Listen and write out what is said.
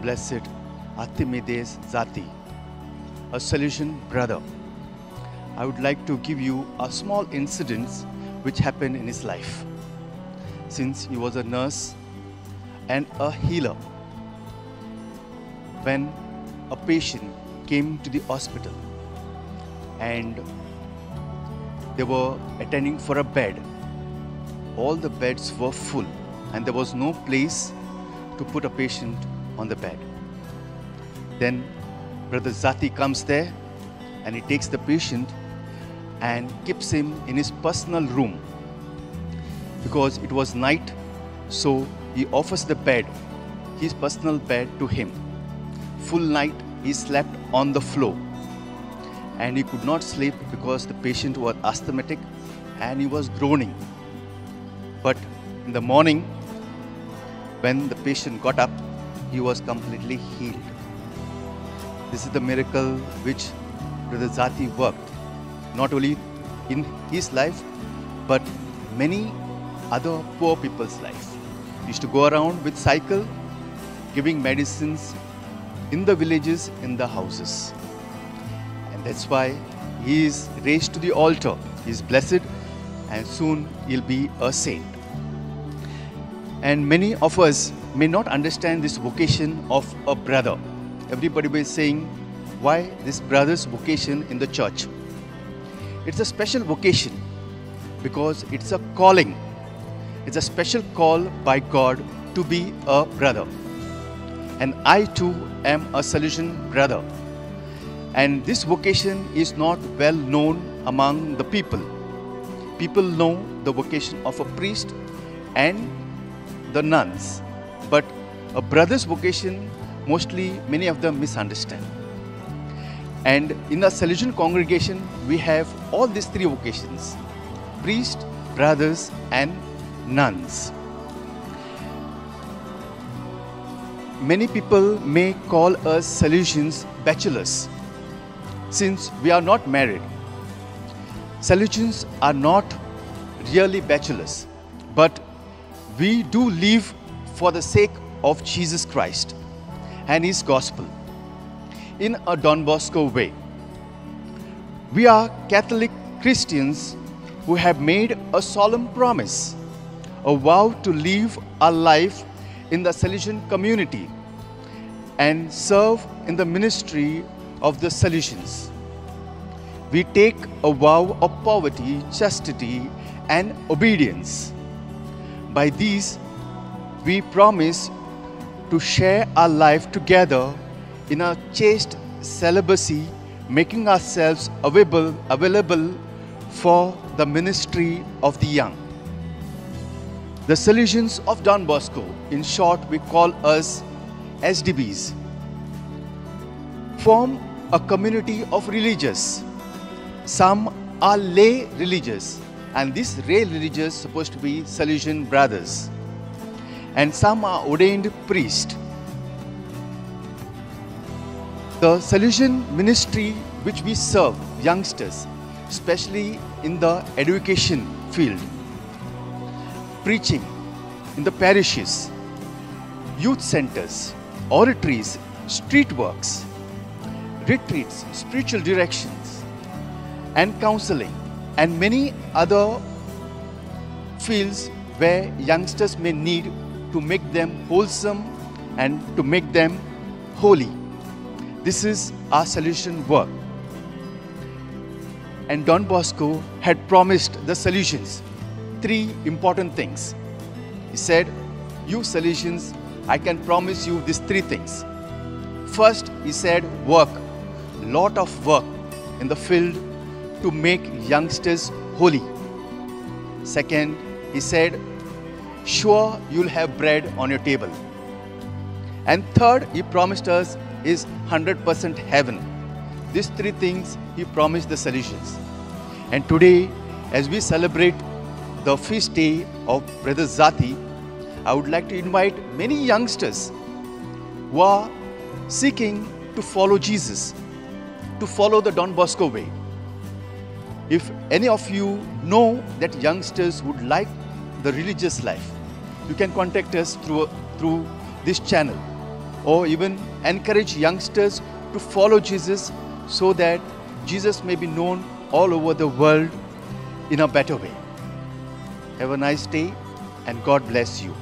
Blessed Archimedes Zati, a Salesian brother. I would like to give you a small incident which happened in his life. Since he was a nurse and a healer, when a patient came to the hospital and they were attending for a bed, all the beds were full and there was no place to put a patient on the bed. Then Brother Zati comes there and he takes the patient and keeps him in his personal room. Because it was night, so he offers the bed, his personal bed, to him. Full night he slept on the floor and he could not sleep because the patient was asthmatic and he was groaning. But in the morning, when the patient got up, he was completely healed. This is the miracle which Brother Zati worked, not only in his life, but many other poor people's life. He used to go around with cycle, giving medicines in the villages, in the houses. And that's why he is raised to the altar. He is blessed and soon he'll be a saint. And many of us may not understand this vocation of a brother. Everybody will be saying, why this brother's vocation in the church? It's a special vocation because it's a calling. It's a special call by God to be a brother. And I too am a Salesian brother. And this vocation is not well known among the people. People know the vocation of a priest and the nuns. But a brother's vocation, mostly many of them misunderstand. And in the Salesian congregation, we have all these three vocations: priest, brothers and nuns. Many people may call us Salesians bachelors, since we are not married. Salesians are not really bachelors, but we do live for the sake of Jesus Christ and His gospel in a Don Bosco way. We are Catholic Christians who have made a solemn promise, a vow to live our life in the Salesian community and serve in the ministry of the Salesians. We take a vow of poverty, chastity and obedience. By these, we promise to share our life together in a chaste celibacy, making ourselves available for the ministry of the young. The Salesians of Don Bosco, in short we call us SDBs, form a community of religious. Some are lay religious, and these lay religious supposed to be Salesian brothers. And some are ordained priests. The Salesian ministry which we serve youngsters, especially in the education field, preaching in the parishes, youth centers, oratories, street works, retreats, spiritual directions, and counseling, and many other fields where youngsters may need to make them wholesome and to make them holy. This is our Salesian work. And Don Bosco had promised the Salesians three important things. He said, you Salesians, I can promise you these three things. First, he said, work, lot of work in the field to make youngsters holy. Second, he said, sure you'll have bread on your table. And third, he promised us is 100% heaven. These three things he promised the Salesians. And today, as we celebrate the feast day of Brother Zati, I would like to invite many youngsters who are seeking to follow Jesus, to follow the Don Bosco way. If any of you know that youngsters would like the religious life, you can contact us through this channel. or even encourage youngsters to follow Jesus so that Jesus may be known all over the world in a better way. Have a nice day and God bless you.